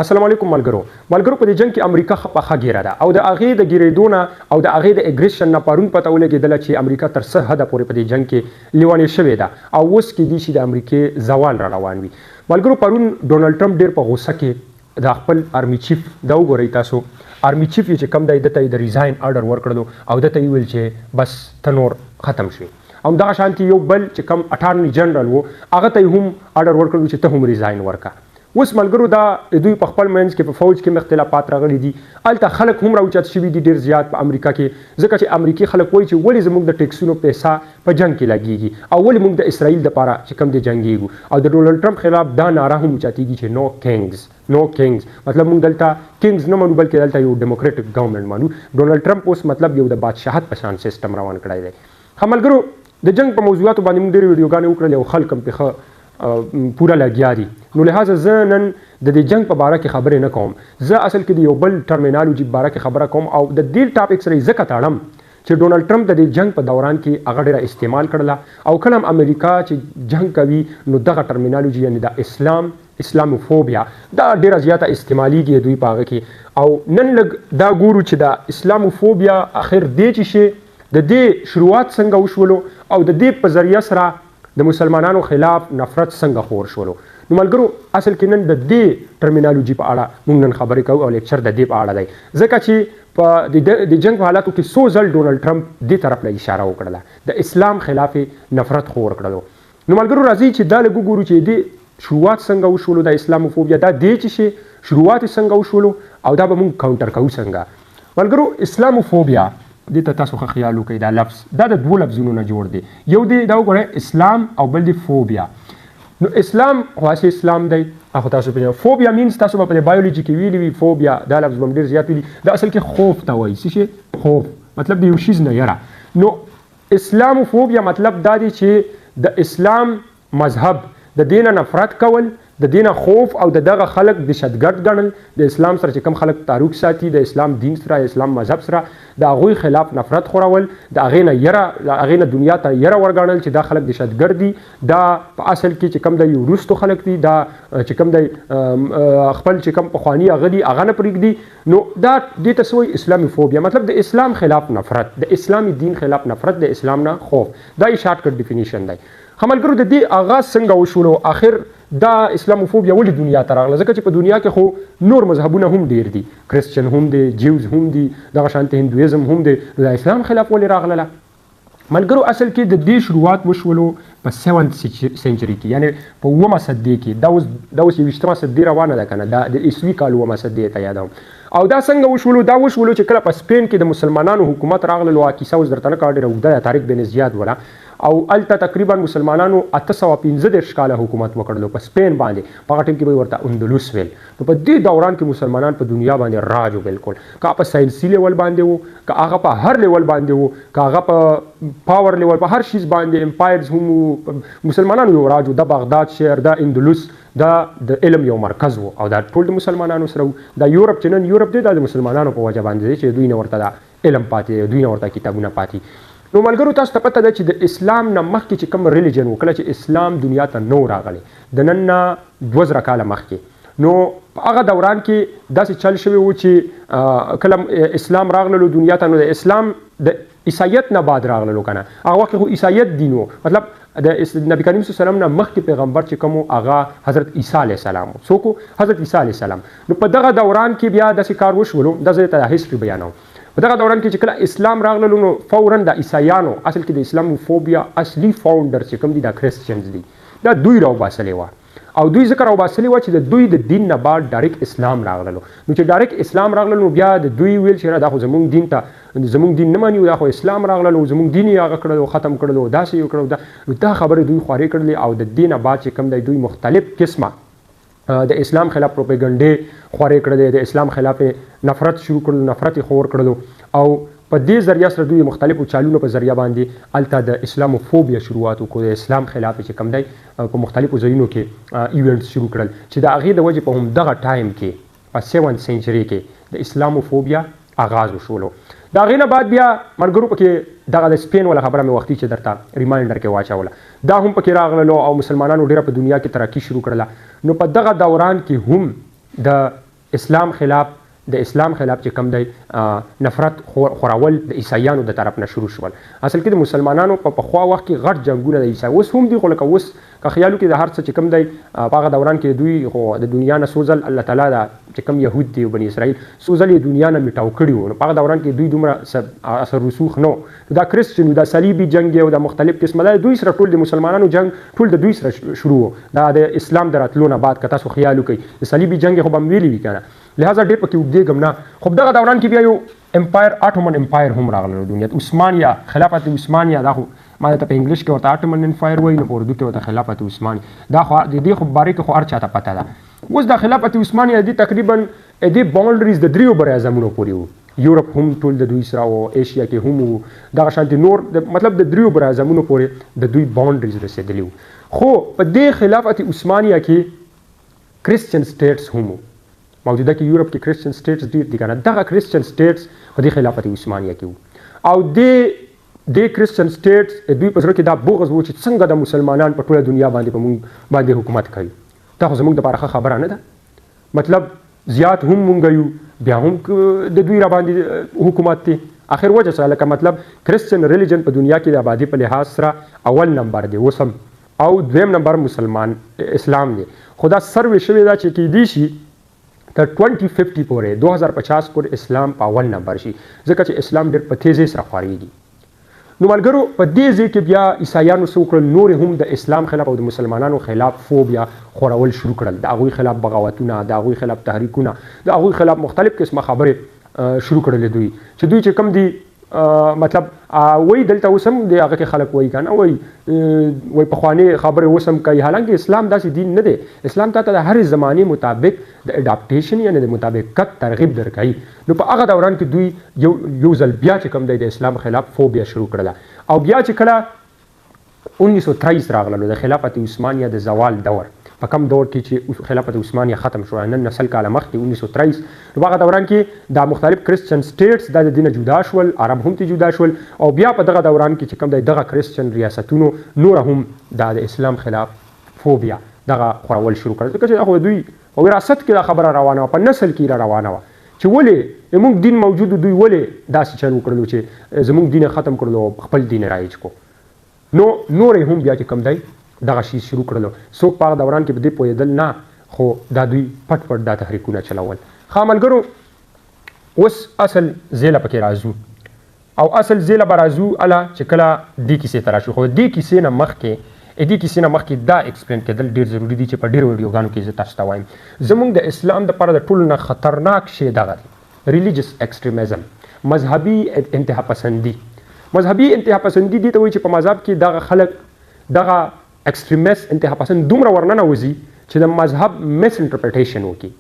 السلام علیکم ملګرو په دې جنگ کې امریکا خپه ګیره ده او د هغې د ګیرېدو نه او د هغې د اګریشن نه پرون پته ولګېدله چې امریکا تر څه حده پورې په دې جنگ کې لیونې شوې ده او اوس کېدی شي د امریکې زوال را روان وي. ملګرو پرون ډونالډ ټرمپ ډېر په غوسه کې د خپل آرمي چیف دا وګورئ تاسو آرمي چیف چې کوم دی دته د ریزاین آرډر ورکړلو او دته یې ویل چې بس ته نور ختم شوي. همدغه شانتي یو بل چې کوم اټارني جنرال و هغه ته یې هم آرډر ورکړلو چې ته هم ریزاین ورکړه. اوس ملګرو دا دوی په خپل منځ کې په فوج کې اختلافات راغلي دي. هلته خلک هم راوچت شوي دي ډېر زیات په امریکا کې ځکه چې امریکي خلک وایي چې ولې زموږ د ټیکسونو پیسه په جنګ کې لګیږي او ولې موږ د اسرائیل دپاره چې کوم دی جنګیږو. او د ډونالډ ټرمپ خلاف دا ناره هم اوچتېږي چې نو کینګز مطلب موږ دلته کینګز نه منو بلکې دلته یو ډیموکریټک ګورنمنټ منو. ډونالډ ټرمپ اوس مطلب یو د بادشاهت په شان سیستم روان کړی دی. ښه ملګرو د جنګ په موضوعاتو باندې موږ ډېرې ویډیوګانې وکړلې او خلک هم پرې پوره لګیا دي. نو لهذا زه نن د دې جنګ په باره کې خبرې نه کوم. زه اصل کې د یو بل ټرمینالوجي په باره کې خبره کوم او د دې ټاپک سره یې ځکه تړم چې ډونالډ ټرمپ د دې جنګ په دوران کې هغه ډېره استعمال کړله او کله هم امریکا چې جنګ کوي نو دغه ټرمینالوجي یعنې د اسلاموفوبیا دا ډېره زیاته استعمالیږي دوی په هغه کې. او نن لږ دا ګورو چې د اسلاموفوبیا اخر دې چې شي د دې شروعات څنګه وشولو او د دې په ذریعه سره د مسلمانانو خلاف نفرت څنګه خور شولو. نو ملګرو اصل کې نن د دې ټرمینالوجي په اړه موږ نن خبرې کوو او لیکچر د دې په اړه دی ځکه چې په د جنګ په حالاتو کې څو ځل ډونالډ ټرمپ دې طرف له اشاره وکړله د اسلام خلاف نفرت خور کړلو. نو ملګرو راځي چې دا لږ وګورو چې دې شروعات څنګه وشولو د اسلاموفوبیا دا دې چې شي شروعات څنګه وشولو او دا به موږ کاونټر کوو څنګه. ملګرو اسلاموفوبیا دې ته تاسو ښه خیال وکړئ دا لفظ دا د دوو لفظونو نه جوړ دی. یو دی دا وګورئ اسلام او بل دی فوبیا. نو اسلام خو هسې اسلام دی خو تاسو پېژنئ. فوبیا مینس تاسو به په بایولوجي کې ویلي وي فوبیا دا لفظ به هم ډېر زیات ویلي دا اصل کې خوف ته وایي. څه شی خوف مطلب د یو شیز نه یره. نو اسلاموفوبیا مطلب دا دی چې د اسلام مذهب د دې نه نفرت کول د دې نه خوف او دغه خلک دهشتګرد ګڼل د اسلام سره چې کوم خلک تعلق ساتي د اسلام دین سره اسلام مذهب سره د هغوی خلاف نفرت خورول د هغې نه یره د هغې نه دنیا ته یره ورګڼل چې دا خلک دهشتګرد دي دا په اصل کې چې کوم دی وروستو خلک دي دا چې کوم دی خپل چې کوم پخواني هغه دي هغه نه پرېږدي. نو دا دې ته څه وایي اسلاموفوبیا مطلب د اسلام خلاف نفرت د اسلامي دین خلاف نفرت د اسلام نه خوف دا یې شارټ کټ ډیفینیشن دی. ملګرو د دې آغاز څنګه وشولو آخر دا اسلاموفوبیا ولې دنیا ته راغله ځکه چې په دنیا کې خو نور مذهبونه هم ډېر دي کرسچن هم دي جیوز هم دي دغه شانته هندویزم هم دي د اسلام خلاف ولې راغله. ملګرو اصل کې د دې شروعات وشولو په 7th سنچري کې یعنی په 9مه صدۍ کې دا اوس 21مه صدۍ روانه ده که نه دا د عیسوي کال 9مه صدۍ ته یادوم. او دا څنګه وشولو دا وشولو چې کله په سپین کې د مسلمانانو حکومت راغللو کیسه اوس درته نه کوه ډېره اوږده ده تاریخ بین زیات وله او هلته تقریبا مسلمانانو 815 کاله حکومت وکړلو په سپین باندې په هغه ټیم کې به ورته اندلس ویل. نو په دې دوران کې مسلمانان په دنیا باندې راج و بالکل که په ساینسي لیول باندې وو که هغه په هر لیول باندې وو که هغه په پاور لیول په هر شیز باندې امپایرز هم مسلمانانو یو راج و د بغداد شهر د اندلس دا د علم یو مرکز و او دا ټول د مسلمانانو سره و. دا یورپ چې نن یورپ دی دا د مسلمانانو په وجه باندې دی چې دوی نه ورته دا علم پاتې دوی نه ورته کتابونه پاتې. نو ملګرو تاسو ته پته ده چې د اسلام نه مخکې چې کوم ریلیجن و کله چې اسلام دنیا ته نو راغلی د نن نه 2000 کاله مخکې نو په هغه دوران کې داسې چل شوی و چې کله اسلام راغللو دنیا ته نو د اسلام د عیسایت نه بعد راغللو که نه هغه وخت خو عیسایت دین و مطلب د نبی کریم صلی الله علیه وسلم نه مخکې پیغمبر چې کوم هغه حضرت عیسی علیه السلام څوک حضرت عیسی علیه السلام. نو په دغه دوران کې بیا داسې کار وشولو دا زه ته هیسټري بیانوم. په دغه دوران کې چې کله اسلام راغللو نو فوراً د عیسایانو اصل کې د اسلاموفوبیا اصلي فاونډر چې کوم دي دا کرسچنز دي دا دوی راوباسلې وه او دوی ځکه راوباسلې وه چې د دوی د دین نه بعد ډایرکټ اسلام راغللو. نو چې ډایرکټ اسلام راغللو نو بیا د دوی ویل چې دا خو زموږ دین ته زموږ دین نه مني دا خو اسلام راغللو زموږ دین یې هغه کړلو ختم کړلو داسې یې کړلو دا خبرې دوی خوارې کړلې او د دې نه بعد چې کوم دی دوی مختلف قسمه د اسلام خلاف پروپیګنډې خورې کړلې د اسلام خلاف نفرت شروع کړلو نفرت یې خور کړلو او په دې ذریعه سره دوی مختلفو چالونو په ذریعه باندې هلته د اسلاموفوبیا شروعات وکړو د اسلام خلاف چې کوم دی په مختلفو ځایونو کې ایونټس شروع کړل چې د هغې د وجې په همدغه ټایم کې په 7th سنچري کې د اسلاموفوبیا آغاز وشولو. د هغې نه بعد بیا ملګرو پکې دغه د سپین ولا خبره مې وختي چې درته ریمایندر کې واچوله دا هم پکې راغللو او مسلمانانو ډېره په دنیا کې ترقي شروع کړله. نو په دغه دوران کې هم د اسلام خلاف چې کم دی نفرت خورول د عیسایانو د طرف نه شروع شول. اصل کې د مسلمانانو په پخوا وخت کې غټ جنګونه د عیسای اوس هم دي، خو لکه اوس که خیالو کې د هر څه چې کم دی په هغه دوران کې دوی خو د دنیا نه څو ځل الله تعالی دا چې کم یهود دي او بني اسرائیل څو ځل یې دنیا نه میټاو کړي وو. په هغه دوران کې دوی دومره اثر رسوخ نه دا کرسچن دا صلیبي جنګ او د مختلف قسمه دا دوی سره ټول د مسلمانانو جنګ ټول د دوی سره شروع دا د اسلام د راتلو نه بعد که تاسو خیال وکړئ د صلیبي جنګ خو به هم ویلي وي که نه، لهذا ډېر پکې اوږدېږم نه. خو دغه دوران کې بیا یو امپایر اټومن امپایر هم راغله دنیا ته، عثمانیه خلافت عثمانیه دا خو ما ته په انګلیش کې ورته اټومن امپایر وایي، نو په اردو کې ورته خلافت عثماني دا خو د دې خو باره کې خو هر چاته پته ده. اوس د خلافت عثمانیه دې تقریبا دې باونډریز د دریو براعظمونو پورې وو، یورپ هم ټول د دوی سره و، ایشیا کې هم وو، دغه شانتې نور مطلب د دریو براعظمونو پورې د دوی باونډریز رسېدلي وو. خو په دې خلافت عثمانیه کې کرسچن سټیټس هم وو، موجوده کې یورپ کې کرسچن سټیټس ډېر دي که نه، دغه کرسچن سټیټس په دې خلافت عثمانیه کې وو. او د کرسچن سټیټس دوی په زړه کې دا بغض و چې څنګه د مسلمانان په ټوله دنیا باندې په موږ باندې حکومت کوي. دا خو زموږ دپاره ښه خبره نه ده، مطلب زیات هم مونږ یو بیا هم د دوی را باندې حکومت دی. آخر وجه څه لکه مطلب کرسچن ریلیجن په دنیا کې د آبادي په لحاظ سره اول نمبر دی اوس هم، او دویم نمبر مسلمان اسلام دی. خو دا سروې شوې ده چې کیدی شي تر 2050 پورې 2050 پورې اسلام په اول نمبر شي، ځکه چې اسلام ډېر په تیزۍ سره خورېږي. نو ملګرو په دې ځای کې بیا عیسایانو څه وکړل، نور هم د اسلام خلاف او د مسلمانانو خلاف فوبیا خورول شروع کړل، د هغوی خلاف بغاوتونه، د هغوی خلاف تحریکونه، د هغوی خلاف مختلف قسمه خبرې شروع کړلې دوی چې دوی چې کم دي مطلب وای دلته اوس هم د هغه کې خلک وایي که نه وایي پخوانۍ خبرې اوس هم کوي، حالانکه اسلام داسې دین نه دی. اسلام تا ته د هرې زمانې مطابق د اډاپټیشن یعنې د مطابقت ترغیب درکوي. نو په هغه دوران کې دوی یو ځل بیا چې کوم دی د اسلام خلاف فوبیا شروع کړله، او بیا چې کله 1923 راغللو د خلافت عثمانیه د زوال دور، په کم دور کې چې خلافت عثمانیه ختم شو نن نسل کاله مخکې 1923، نو هغه دوران کې دا مختلف کرسچن سټیټس دا د دې نه جدا شول، عرب هم ته جدا شول، او بیا په دغه دوران کې چې کوم دی دغه کرسچن ریاستونو نور هم دا د اسلام خلاف فوبیا دغه خورول شروع کړل، ځکه چې هغه دوی په وراثت کې دا خبره روانه وه، په نسل کې را روانه وه چې ولې زموږ دین موجود دوی ولې داسې چل وکړلو چې زموږ دین ختم کړلو او خپل دین رایج کو. نو نور هم بیا چې کوم دی دغه شی شروع کړلو، څوک په هغه دوران کې په دې پوهېدل نه، خو دا دوی پټ پټ دا تحریکونه چلول. ښه ملګرو اوس اصل ځیله پکې راځو، او اصل ځیله به راځو اله چې کله دې کیسې ته راشو. خو دې کیسې نه مخکې دا ایکسپلین کېدل ډېر ضروري دي چې په ډېرو ویډیوګانو کې زه تاسو ته وایم. زموږ د اسلام دپاره د ټولو نه خطرناک شی دغه دی، ریلیجس ایکسټریمزم، مذهبي انتها پسندي. مذهبي انتها پسندي دې ته وایي چې په مذهب کې دغه خلک دغه ایکسټریمست انتها پسند دومره ورننوځي چې د مذهب مس انټرپریټیشن وکړي.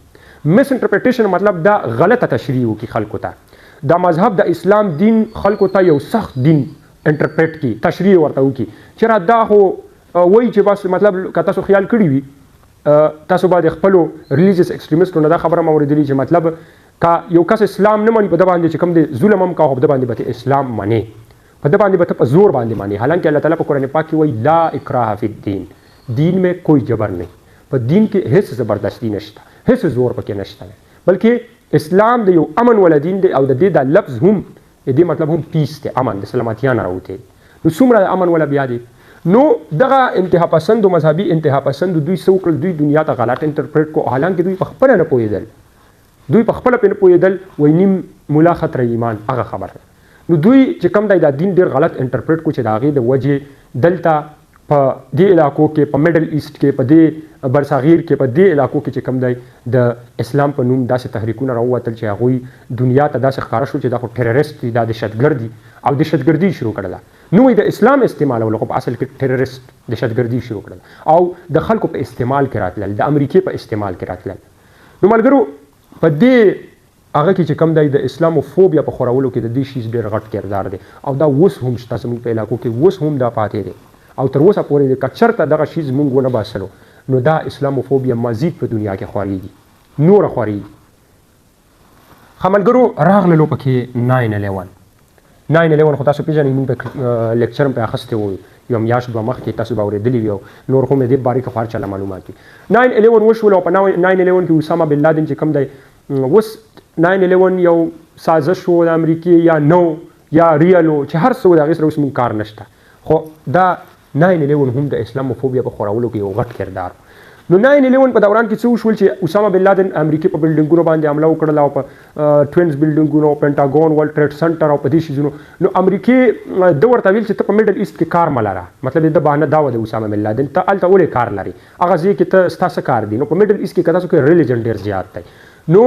مس انټرپریټیشن مطلب دا غلطه تشریح وکړي خلکو ته، دا مذهب د اسلام دین خلکو ته یو سخت دین انټرپریټ کړي، تشریح ورته وکړي چې را دا خو وایي چې بس مطلب که تاسو خیال کړي وي تاسو به د خپلو ریلیجیس ایکسټریمسټو نه دا خبره مو اورېدلي چې مطلب که یو کس اسلام نه مني په ده باندې چې کوم دی ظلم هم کوه په ده باندې به اسلام منې، په ده باندې به ته په زور باندې مانې. حالانکه الله تعالی په قرآن پاک کې وایي لا اکراه فی الدین، دین میں کوئی جبر نہیں، په دین کې هیڅ زبردستی نشته، هیڅ زور پکې نشته، بلکې اسلام د یو امن ولا دین دی، او د دې دا لفظ هم دې مطلب هم پیس دی، امن د سلامتیا نه راوتی. نو څومره د امن ولا بیا دی. نو دغه انتها پسند او مذهبي انتها پسند دوی څه وکړل، دوی دنیا ته غلط انټرپریټ کو، حالانکه دوی په خپله نه پوهېدل، دوی په خپله پرې نه پوهېدل، وایي نیم ملا خطر ایمان هغه خبره. نو دوی چې کوم دی دا دین ډېر غلط انټرپریټ کو چې د هغې د وجې دلته په دې علاقو کې په میډل ایسټ کې په دې برصغیر کې په دې علاقو کې چې کوم دی د اسلام په نوم داسې تحریکونه راووتل چې هغوی دنیا ته داسې ښکاره شو چې دا خو ټیرریسټ دي، دا دهشتګرد دي، او دهشتګردي شروع کړله. نو د اسلام استعمالولو خو په اصل کې ټیرریسټ دهشتګردي شروع کړله، او د خلکو په استعمال کې راتلل، د امریکې په استعمال کې راتلل. نو ملګرو په دې هغه کې چې کوم دی د اسلاموفوبیا په خورولو کې د دې شیز ډېر غټ کردار دی، او دا اوس هم شته زموږ په علاقو کې، اوس هم دا پاتې دی، او تر اوسه پورې که چېرته دغه شیز موږ ونه باسلو نو دا اسلاموفوبیا مزید په دنیا کې خورېږي، نوره خورېږي. ښه ملګرو راغللو پکې 9/11 خو تاسو پېژنئ، موږ په لیکچر هم پرې اخیستی وو یو میاشت دوه مخکې، تاسو به اورېدلي وي او نور هم د دې باره کې خو هر چا له معلومات وي. 9/11 وشول، او په 9/11 کې اسامه بن لادن چې کوم دی اوس 9/11 یو سازش و د امریکې یا نو یا ریالو چې هر څه د هغې سره اوس مونږ کار نشته خو دا 9/11 هم د اسلاموفوبیا په خورولو کې یو غټ کردار نو 9/11 په دوران کې څه وشول چې اسامه بن لادن امریکې په بلډینګونو باندې حمله وکړله او په ټوینز بلډینګونو پینټاګون ورلډ ټریډ سنټر او په دې شیزونو نو امریکې د ورته ویل چې ته په میډل ایست کې کار ملره مطلب د بهانه دا و د اسامه بن لادن ته هلته ولې کار لري هغه ځای کې ته ستا څه کار دی نو په میډل ایست کې که تاسو کې ریلیجن ډېر زیات دی نو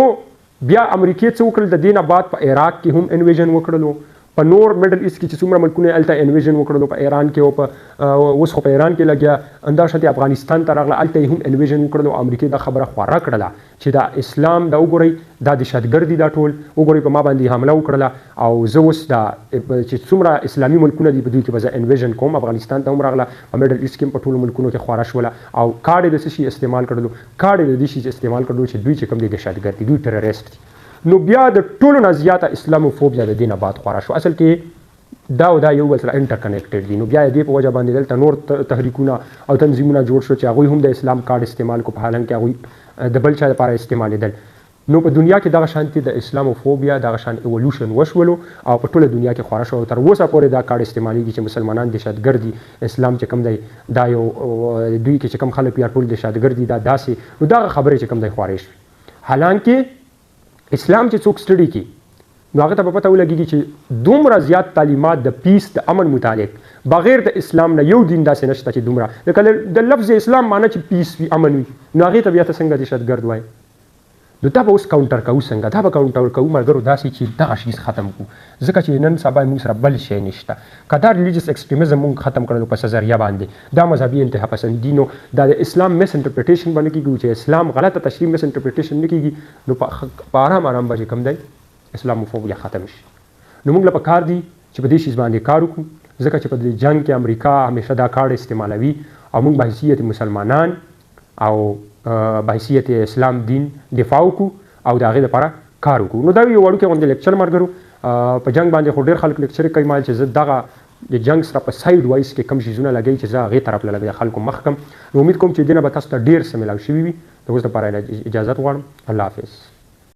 بیا امریکې څه وکړل د دې نه بعد په عراق کې هم انویژن وکړلو په نور میډل ایست کې چې څومره ملکونه هلته انویژن وکړلو په ایران کې او په اوس خو په ایران کې لګیا همداشانتې افغانستان ته راغله هلته یې هم انویژن وکړلو امریکې دا خبره خواره کړله چې دا اسلام دا وګورئ دا دهشتګردي دا ټول وګورئ په ما باندې حمله وکړله او زه اوس دا چې څومره اسلامي ملکونه دي په دوی کې به زه انویژن کوم افغانستان ته هم راغله په میډل ایست کې هم په ټولو ملکونو کې خواره شوله او کارډ یې د څه شي استعمال کړلو کارډ یې د دې شي استعمال کړلو چې دوی چې کوم دي دهشتګرد دي دوی ټرریسټ دي نو بیا د ټولو نه زیاته اسلاموفوبیا د دې نه بعد خواره شو اصل کې دا او دا یو بل سره انټر کنیکټډ دي نو بیا د دې په وجه باندې دلته نور تحریکونه او تنظیمونه جوړ شو چې هغوی هم د اسلام کارډ استعمال کو په حالانکې هغوی د بل چا لپاره استعمالېدل نو په دنیا کې دغه شانتي د اسلاموفوبیا دغه شان ایولوشن وشولو او په ټوله دنیا کې خواره شو تر اوسه پورې دا کارډ استعمالېږي چې مسلمانان دهشتګرد دي اسلام چې کوم دی دا یو دوی کې چې کوم خلک یا ټول دهشتګرد دي دا داسې نو دغه خبرې چې کوم دی خوارې شوې حالانکې اسلام چې څوک سټډي کړي نو هغه ته به پته ولګېږي چې دومره زیات تعلیمات د پیس د امن متعلق بغیر د اسلام نه یو دین داسې نشته چې دومره لکه د لفظ اسلام معنی چې پیس وي امن وي نو هغې ته بیا ته څنګه دهشتګرد وایي نو دا به اوس کاونټر کوو څنګه دا به کاونټر کوو ملګرو داسې چې دغه شیز ختم کړو ځکه چې نن سبا موږ سره بل شی نشته که دا ریلیجس ایکسټریمزم موږ ختم کړلو په څه ذریعه باندې دا مذهبي انتها پسندي نو دا د اسلام مس انټرپریټیشن باندې کېږي چې اسلام غلطه تشریح مس انټرپریټیشن نه کېږي نو په آرام آرام به چې کوم دی اسلاموفوبیا ختم شي نو موږ له پکار دي چې په دې شیز باندې کار وکړو ځکه چې په دې جنګ کې امریکا همیشه دا کارډ استعمالوي او موږ به حیثیت مسلمانان او به حیثیت اسلام دین دفاع وکړو او د هغې لپاره کار وکړو نو دا یو وړوکی غوندې لیکچر ملګرو په جنګ باندې خو ډېر خلک لیکچر کوي مال چې زه دغه د جنګ سره په سایډ وایز کې کم شیزونه لګوي چې زه هغې طرف له لګوي خلکو مخ کم نو امید کوم چې دې نه به تاسو ته ډېر څه میلاو شوي وي د اوس لپاره اجازت غواړم الله حافظ